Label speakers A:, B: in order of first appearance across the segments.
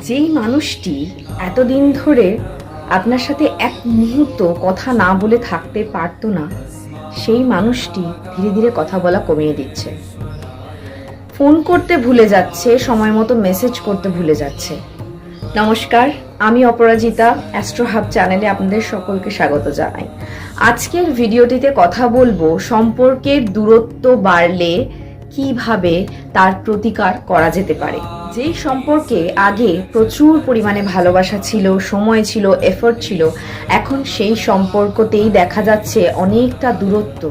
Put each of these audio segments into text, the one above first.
A: যেই মানুষটি এতদিন ধরে আপনার সাথে এক মুহূর্ত কথা না বলে থাকতে পারতো না, সেই মানুষটি ধীরে ধীরে কথা বলা কমিয়ে দিচ্ছে। ফোন করতে ভুলে যাচ্ছে, সময় মতো মেসেজ করতে ভুলে যাচ্ছে। নমস্কার, আমি অপরাজিতা, অ্যাস্ট্রো হাব চ্যানেলে আপনাদের সকলকে স্বাগত জানাই। আজকের ভিডিওটিতে কথা বলবো সম্পর্কের দূরত্ব বাড়লে কিভাবে তার প্রতিকার করা যেতে পারে। যেই সম্পর্কে আগে প্রচুর পরিমাণে ভালোবাসা ছিল, সময় ছিল, এফোর্ট ছিল, এখন সেই সম্পর্কতেই দেখা যাচ্ছে অনেকটা দূরত্ব,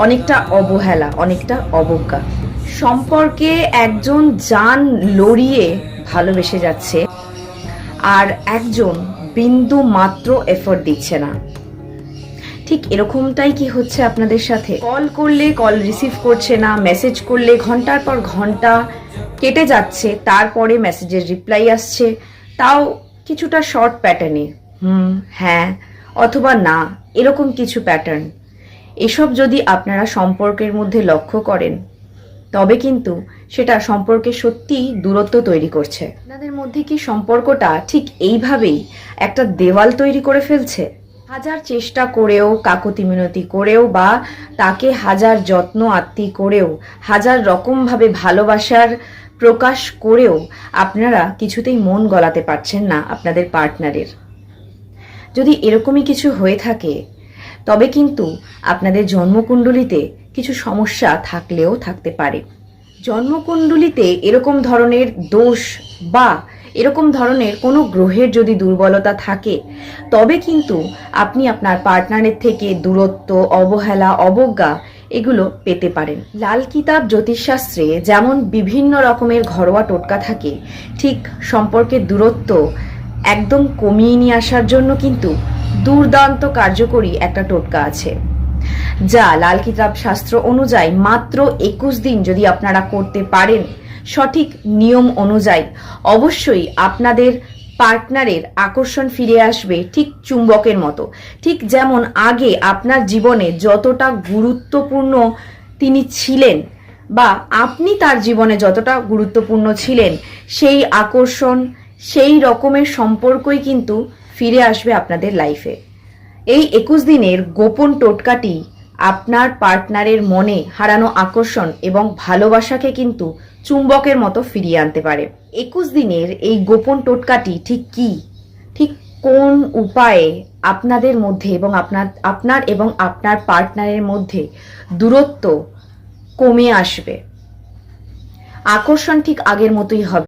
A: অনেকটা অবহেলা, অনেকটা অবজ্ঞা। সম্পর্কে একজন জান লড়িয়ে ভালোবেসে যাচ্ছে আর একজন বিন্দু মাত্র এফোর্ট দিচ্ছে না। ঠিক এরকমটাই কি হচ্ছে আপনাদের সাথে? কল করলে কল রিসিভ করছে না, মেসেজ করলে ঘন্টার পর ঘন্টা কেটে যাচ্ছে, তারপরে মেসেজের রিপ্লাই আসছে, তাও কিছুটা শর্ট প্যাটার্নে, হ্যাঁ অথবা না, এরকম কিছু প্যাটার্ন। এসব যদি আপনারা সম্পর্কের মধ্যে লক্ষ্য করেন, তবে কিন্তু সেটা সম্পর্কে সত্যিই দূরত্ব তৈরি করছে। আপনাদের মধ্যে কি সম্পর্কটা ঠিক এইভাবেই একটা দেওয়াল তৈরি করে ফেলছে? হাজার চেষ্টা করেও, কাকুতি মিনতি করেও, বা তাকে হাজার যত্ন আত্তি করেও, হাজার রকমভাবে ভালোবাসার প্রকাশ করেও আপনারা কিছুতেই মন গলাতে পারছেন না আপনাদের পার্টনারের। যদি এরকমই কিছু হয়ে থাকে, তবে কিন্তু আপনাদের জন্মকুণ্ডলিতে কিছু সমস্যা থাকলেও থাকতে পারে। জন্মকুণ্ডলিতে এরকম ধরনের দোষ বা এরকম ধরনের কোনো গ্রহের যদি দুর্বলতা থাকে, তবে কিন্তু আপনি আপনার পার্টনারের থেকে দূরত্ব, অবহেলা, অবজ্ঞা এগুলো পেতে পারেন। লাল কিতাব জ্যোতিষশাস্ত্রে যেমন বিভিন্ন রকমের ঘরোয়া টোটকা থাকে, ঠিক সম্পর্কের দূরত্ব একদম কমিয়ে নিয়ে আসার জন্য কিন্তু দুর্দান্ত কার্যকরী একটা টোটকা আছে, যা লাল কিতাব শাস্ত্র অনুযায়ী মাত্র 21 দিন যদি আপনারা করতে পারেন, সঠিক নিয়ম অনুযায়ী, অবশ্যই আপনাদের পার্টনারের আকর্ষণ ফিরে আসবে ঠিক চুম্বকের মতো। ঠিক যেমন আগে আপনার জীবনে যতটা গুরুত্বপূর্ণ তিনি ছিলেন, বা আপনি তার জীবনে যতটা গুরুত্বপূর্ণ ছিলেন, সেই আকর্ষণ, সেই রকমের সম্পর্কই কিন্তু ফিরে আসবে আপনাদের লাইফে। এই 21 দিনের গোপন টোটকাটি আপনার পার্টনারের মনে হারানো আকর্ষণ এবং ভালোবাসাকে কিন্তু চুম্বকের মতো ফিরিয়ে আনতে পারে। 21 দিনের এই গোপন টোটকাটি ঠিক কি, ঠিক কোন উপায়ে আপনাদের মধ্যে এবং আপনার এবং আপনার পার্টনারের মধ্যে দূরত্ব কমে আসবে, আকর্ষণ ঠিক আগের মতোই হবে।